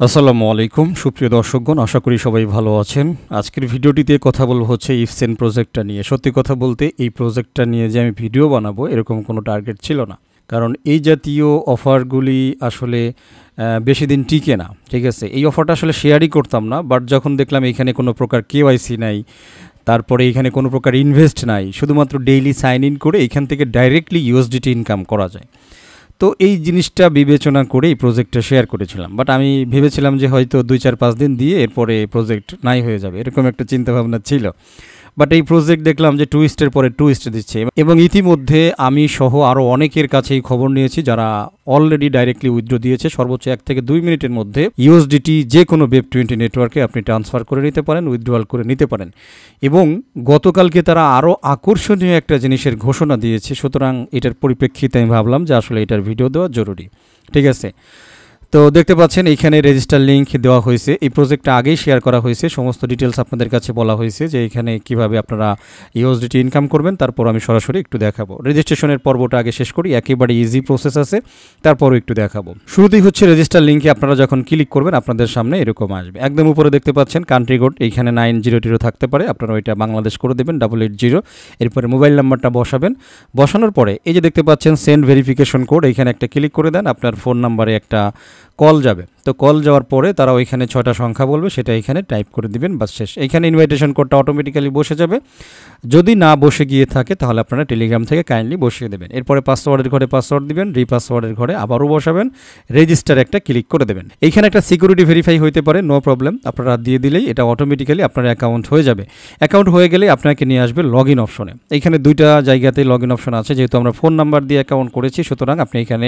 আসসালামু আলাইকুম সুপ্রিয় দর্শকগণ, আশা করি সবাই ভালো আছেন। আজকের ভিডিওটিতে কথা বলবো হচ্ছে ইফসেন প্রজেক্টটা নিয়ে। সত্যি কথা বলতে এই প্রজেক্টটা নিয়ে যে আমি ভিডিও বানাবো এরকম কোনো টার্গেট ছিল না, কারণ এই জাতীয় অফারগুলি আসলে বেশি দিন টিকে না। ঠিক আছে, এই অফারটা আসলে শেয়ারই করতাম না, বাট যখন দেখলাম এখানে কোনো প্রকার কেওয়াইসি নাই, তারপরে এখানে কোনো প্রকার ইনভেস্ট নাই, শুধুমাত্র ডেইলি সাইন ইন করে এখান থেকে ডাইরেক্টলি ইউএসডিটি ইনকাম করা যায়, তো এই জিনিসটা বিবেচনা করে এই প্রজেক্টটা শেয়ার করেছিলাম। বাট আমি ভেবেছিলাম যে হয়তো 2-4-5 দিন দিয়ে এরপরে প্রজেক্ট নাই হয়ে যাবে, এরকম একটা চিন্তাভাবনা ছিল। বাট এই প্রজেক্ট দেখলাম যে টুইস্টের পরে টুইস্ট দিচ্ছে, এবং ইতিমধ্যে আমি সহ আরও অনেকের কাছে এই খবর নিয়েছি যারা অলরেডি ডাইরেক্টলি উইথড্র দিয়েছে। সর্বোচ্চ 1 থেকে 2 মিনিটের মধ্যে ইউএসডিটি যে কোনো ওয়েব20 নেটওয়ার্কে আপনি ট্রান্সফার করে নিতে পারেন, উইথড্রয়াল করে নিতে পারেন। এবং গতকালকে তারা আরও আকর্ষণীয় একটা জিনিসের ঘোষণা দিয়েছে, সুতরাং এটার পরিপ্রেক্ষিতে আমি ভাবলাম যে আসলে এটার ভিডিও দেওয়া জরুরি। ঠিক আছে, তো দেখতে পাচ্ছেন এইখানে রেজিস্টার লিঙ্ক দেওয়া হয়েছে। এই প্রজেক্টটা আগেই শেয়ার করা হয়েছে, সমস্ত ডিটেলস আপনাদের কাছে বলা হয়েছে যে এখানে কিভাবে আপনারা ইউএসডিটি ইনকাম করবেন। তারপর আমি সরাসরি একটু দেখাবো। রেজিস্ট্রেশনের পর্বটা আগে শেষ করি, একেবারে ইজি প্রসেস আছে, তারপরও একটু দেখাবো। শুরুতেই হচ্ছে রেজিস্টার লিঙ্কে আপনারা যখন ক্লিক করবেন আপনাদের সামনে এরকম আসবে। একদম উপরে দেখতে পাচ্ছেন কান্ট্রি কোড, এইখানে 900 থাকতে পারে, আপনারা ওইটা বাংলাদেশ করে দেবেন 880। এরপরে মোবাইল নাম্বারটা বসাবেন, বসানোর পরে এই যে দেখতে পাচ্ছেন সেন্ড ভেরিফিকেশন কোড, এইখানে একটা ক্লিক করে দেন, আপনার ফোন নাম্বারে একটা কল যাবে। তো কল যাওয়ার পরে তারা ওইখানে 6টা সংখ্যা বলবে, সেটা এখানে টাইপ করে দিবেন, বাস শেষ। এইখানে ইনভাইটেশন কোডটা অটোমেটিক্যালি বসে যাবে। যদি না বসে গিয়ে থাকে তাহলে আপনারা টেলিগ্রাম থেকে কাইন্ডলি বসিয়ে দেবেন। এরপরে পাসওয়ার্ডের ঘরে পাসওয়ার্ড দিবেন, রিপাসওয়ার্ডের ঘরে আবারও বসাবেন, রেজিস্টার একটা ক্লিক করে দেবেন। এইখানে একটা সিকিউরিটি ভেরিফাই হইতে পারে, নো প্রবলেম, আপনারা দিয়ে দিলেই এটা অটোমেটিক্যালি আপনার অ্যাকাউন্ট হয়ে যাবে। অ্যাকাউন্ট হয়ে গেলে আপনাকে নিয়ে আসবে লগ ইন অপশনে। এইখানে 2টা জায়গাতে লগ ইন অপশন আছে, যেহেতু আমরা ফোন নাম্বার দিয়ে অ্যাকাউন্ট করেছি, সুতরাং আপনি এখানে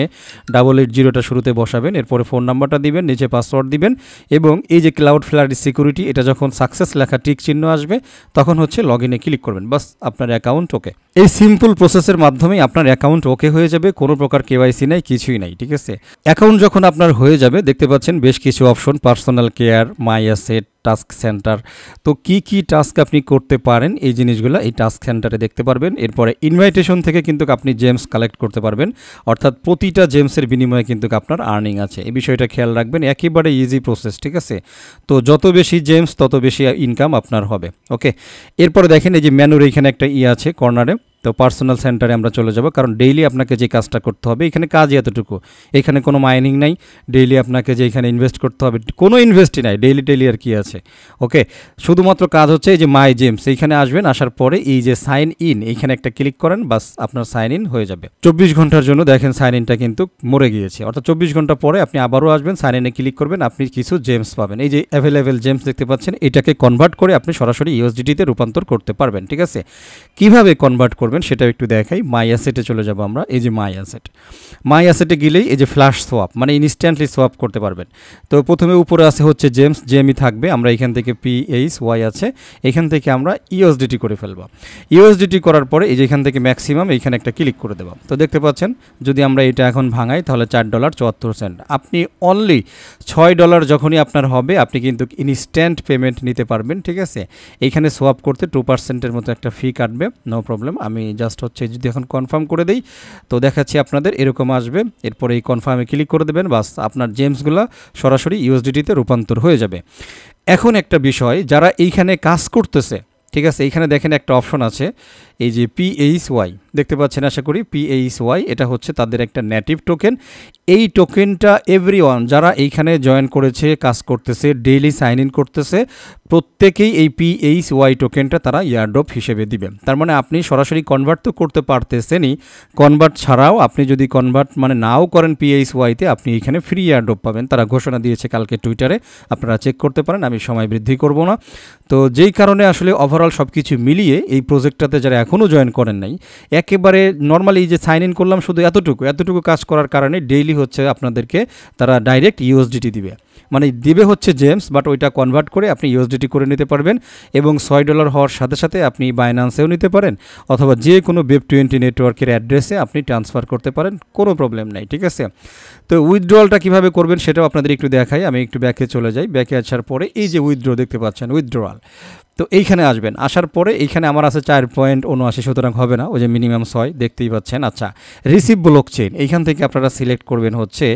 880টা শুরুতে বসাবেন, এরপরে ফোন নাম্বারটা দিবেন, নিচে পাসওয়ার্ড দিবেন, এবং এই যে ক্লাউডফ্লায়ার সিকিউরিটি, এটা যখন সাকসেস লেখা টিক চিহ্ন আসবে তখন হচ্ছে লগ ইনে ক্লিক করবেন, বাস আপনার অ্যাকাউন্ট ওকে। এই সিম্পল প্রসেসের মাধ্যমেই আপনার অ্যাকাউন্ট ওকে হয়ে যাবে, কোনো প্রকার কেওয়াইসি নাই, কিছুই নাই। ঠিক আছে, অ্যাকাউন্ট যখন আপনার হয়ে যাবে দেখতে পাচ্ছেন বেশ কিছু অপশন, পার্সোনাল কেয়ার, মাই অ্যাসেট, টাস্ক সেন্টার। তো কি কি টাস্ক আপনি করতে পারেন এই জিনিসগুলো এই টাস্ক সেন্টারে দেখতে পারবেন। এরপরে ইনভাইটেশন থেকে কিন্তু আপনি জেমস কালেক্ট করতে পারবেন, অর্থাৎ প্রতিটা জেমসের বিনিময়ে কিন্তু আপনার আর্নিং আছে, এই বিষয়টা খেয়াল রাখবেন। একেবারে ইজি প্রসেস, ঠিক আছে। তো যত বেশি জেমস তত বেশি ইনকাম আপনার হবে। ওকে, এরপরে দেখেন এই যে মেনুর এইখানে একটা আছে কর্নারে, তো পার্সোনাল সেন্টারে আমরা চলে যাব, কারণ ডেইলি আপনাকে যে কাজটা করতে হবে, এখানে কাজই এতটুকু, এখানে কোনো মাইনিং নাই। ডেইলি আপনাকে যে এখানে ইনভেস্ট করতে হবে, কোনো ইনভেস্টই নাই, ডেইলি আর কি আছে। ওকে, শুধুমাত্র কাজ হচ্ছে এই যে মাই জেমস, এইখানে আসবেন, আসার পরে এই যে সাইন ইন, এইখানে একটা ক্লিক করেন, বাস আপনার সাইন ইন হয়ে যাবে। 24 ঘন্টার জন্য দেখেন সাইন ইনটা কিন্তু মরে গিয়েছে, অর্থাৎ 24 ঘন্টা পরে আপনি আবারও আসবেন, সাইন ইনে ক্লিক করবেন, আপনি কিছু জেমস পাবেন। এই যে অ্যাভেলেবেল জেমস দেখতে পাচ্ছেন, এটাকে কনভার্ট করে আপনি সরাসরি ইউএসডিটিতে রূপান্তর করতে পারবেন। ঠিক আছে, কিভাবে কনভার্ট করবেন সেটা একটু দেখাই। মাই অ্যাসেটে চলে যাব আমরা। এই যে মাই অ্যাসেটে গেলেই এই যে ফ্ল্যাশ সোয়াপ, মানে ইনস্ট্যান্টলি সোয়াপ করতে পারবেন। তো প্রথমে উপরে আছে হচ্ছে জেমস, জেমই থাকবে, আমরা এখান থেকে PHY আছে, এখান থেকে আমরা ইউএসডিটি করে ফেলবো। ইউএসডিটি করার পরে এই যে এখান থেকে ম্যাক্সিমাম এইখানে একটা ক্লিক করে দেবো। তো দেখতে পাচ্ছেন যদি আমরা এটা এখন ভাঙাই তাহলে $4.74। আপনি অনলি $6 যখনই আপনার হবে আপনি কিন্তু ইনস্ট্যান্ট পেমেন্ট নিতে পারবেন। ঠিক আছে, এইখানে সোয়াপ করতে 2%-এর মতো একটা ফি কাটবে, নো প্রবলেম। আমি জাস্ট হচ্ছে যদি এখন কনফার্ম করে দিই তো দেখাচ্ছি আপনাদের এরকম আসবে। এরপরে এই কনফার্মে ক্লিক করে দেবেন, বাস আপনার জেমসগুলো সরাসরি ইউএসডিটিতে রূপান্তর হয়ে যাবে। এখন একটা বিষয়, যারা এইখানে কাজ করতেছে, ঠিক আছে, এইখানে দেখেন একটা অপশন আছে এই যে PHY দেখতে পাচ্ছেন, আশা করি PHY, এটা হচ্ছে তাদের একটা নেটিভ টোকেন। এই টোকেনটা এভরিওয়ান যারা এইখানে জয়েন করেছে, কাজ করতেছে, ডেইলি সাইন ইন করতেছে, প্রত্যেকেই এই PHY টোকেনটা তারা ইয়ারড্রপ হিসেবে দিবে। তার মানে আপনি সরাসরি কনভার্ট তো করতে পারতেছেনই, কনভার্ট ছাড়াও আপনি যদি কনভার্ট মানে নাও করেন PHY-তে, আপনি এখানে ফ্রি ইয়ারড্রপ পাবেন। তারা ঘোষণা দিয়েছে কালকে টুইটারে, আপনারা চেক করতে পারেন, আমি সময় বৃদ্ধি করব না। তো যেই কারণে আসলে ওভারঅল সব কিছু মিলিয়ে এই প্রজেক্টটাতে যারা এখনও জয়েন করেন নাই, একেবারে নর্মালি যে সাইন ইন করলাম শুধু এতটুকু কাজ করার কারণে ডেইলি হচ্ছে আপনাদেরকে তারা ডাইরেক্ট ইউএসডিটি দিবে, মানে দিবে হচ্ছে জেমস, বাট ওইটা কনভার্ট করে আপনি ইউএসডিটি করে নিতে পারবেন। এবং $6 হওয়ার সাথে সাথে আপনি বাইন্যান্সেও নিতে পারেন, অথবা যে কোনো ওয়েব20 নেটওয়ার্কের অ্যাড্রেসে আপনি ট্রান্সফার করতে পারেন, কোনো প্রবলেম নাই। ঠিক আছে, তো উইথড্রলটা কীভাবে করবেন সেটাও আপনাদের একটু দেখাই। আমি একটু ব্যাকে চলে যাই, ব্যাকে আসার পরে এই যে উইথড্র দেখতে পাচ্ছেন, উইথড্রয়াল, তো এইখানে আসবেন, আসার পরে এইখানে আমার আছে 4.79, সুতরাং হবে না, ওই যে মিনিমাম 6 দেখতেই পাচ্ছেন। আচ্ছা, রিসিভ ব্লক চেইন, এইখান থেকে আপনারা সিলেক্ট করবেন হচ্ছে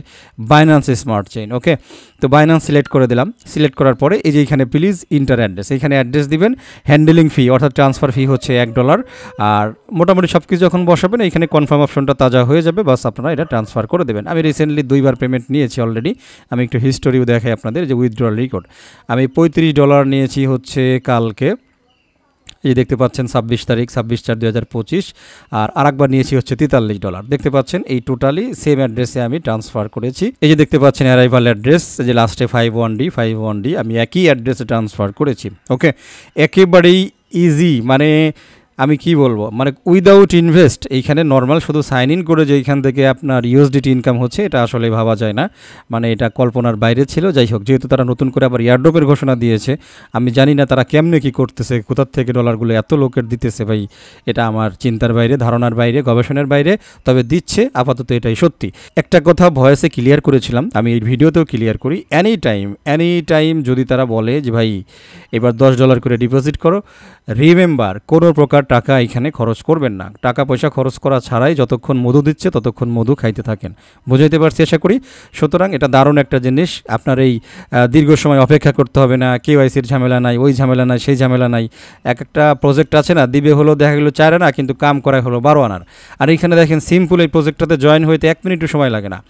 বাইন্যান্স স্মার্ট চেইন। ওকে, তো বাইন্যান্স সিলেক্ট করে দিলাম। সিলেক্ট করার পরে এই যে এখানে প্লিজ ইন্টার অ্যাড্রেস, এখানে অ্যাড্রেস দিবেন। হ্যান্ডেলিং ফি অর্থাৎ ট্রান্সফার ফি হচ্ছে $1। আর মোটামুটি সব কিছু যখন বসাবেন এখানে কনফার্ম অপশনটা তাজা হয়ে যাবে, বাস আপনারা এটা ট্রান্সফার করে দেবেন। আমি রিসেন্টলি 2বার পেমেন্ট নিয়েছি অলরেডি। আমি একটু হিস্টোরিও দেখাই আপনাদের, যে উইথড্রল রেকর্ড আমি $35 নিয়েছি হচ্ছে কালকে, এই দেখতে পাচ্ছেন 26 তারিখ 26/4/2025। আর আরেকবার নিয়েছি হচ্ছে $43। দেখতে পাচ্ছেন এই টোটালি সেম অ্যাড্রেসে আমি ট্রান্সফার করেছি। এই যে দেখতে পাচ্ছেন অ্যারাইভাল অ্যাড্রেস, যে লাস্টে 51D আমি একই অ্যাড্রেসে ট্রান্সফার করেছি। ওকে, একেবারেই ইজি, মানে আমি কি বলবো, মানে উইদাউট ইনভেস্ট এইখানে নর্মাল শুধু সাইন ইন করে যে এইখান থেকে আপনার ইউএসডিটি ইনকাম হচ্ছে, এটা আসলে ভাবা যায় না, মানে এটা কল্পনার বাইরে ছিল। যাই হোক, যেহেতু তারা নতুন করে আবার এয়ারড্রপের ঘোষণা দিয়েছে, আমি জানি না তারা কেমনে কি করতেছে, কোথার থেকে ডলারগুলো এত লোকের দিতেছে ভাই, এটা আমার চিন্তার বাইরে, ধারণার বাইরে, গবেষণার বাইরে, তবে দিচ্ছে আপাতত, এটাই সত্যি। একটা কথা ভয়েসে ক্লিয়ার করেছিলাম, আমি এই ভিডিওতেও ক্লিয়ার করি, এনি টাইম যদি তারা বলে যে ভাই এবার $10 করে ডিপোজিট করো, রিমেম্বার কোনো প্রকার টাকা এখানে খরচ করবেন না। টাকা পয়সা খরচ করা ছাড়াই যতক্ষণ মধু দিচ্ছে ততক্ষণ মধু খাইতে থাকেন। বুঝাইতে পারছি আশা করি। সুতরাং এটা দারুণ একটা জিনিস, আপনার এই দীর্ঘ সময় অপেক্ষা করতে হবে না, কেওয়াইসির ঝামেলা নাই, ওই ঝামেলা নাই, সেই ঝামেলা নাই। একটা প্রজেক্ট আছে না, দিবে হলো দেখা গেলো 4 আনা, কিন্তু কাম করা হলো 12 আনার। আর এইখানে দেখেন সিম্পল, এই প্রজেক্টটাতে জয়েন হইতে 1 মিনিটও সময় লাগে না।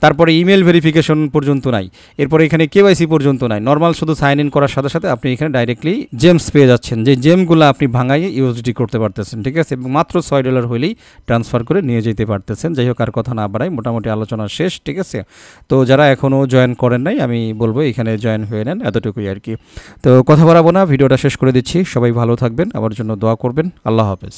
তারপরে ইমেল ভেরিফিকেশন পর্যন্ত নাই, এরপরে এখানে কেওয়াইসি পর্যন্ত নাই, নর্মাল শুধু সাইন ইন করার সাথে সাথে আপনি এখানে ডাইরেক্টলি জেমস পেয়ে যাচ্ছেন, যে জেমগুলো আপনি ভাঙাইয়ে ইউএসডি করতে পারতেছেন। ঠিক আছে, এবং মাত্র $6 হলেই ট্রান্সফার করে নিয়ে যেতে পারতেছেন। যাই হোক, আর কথা না বাড়াই, মোটামুটি আলোচনা শেষ। ঠিক আছে, তো যারা এখনও জয়েন করেন নাই, আমি বলবো এখানে জয়েন হয়ে নেন, এতটুকুই আর কি। তো কথা বাড়াবো না, ভিডিওটা শেষ করে দিচ্ছি। সবাই ভালো থাকবেন, আমার জন্য দোয়া করবেন। আল্লাহ হাফেজ।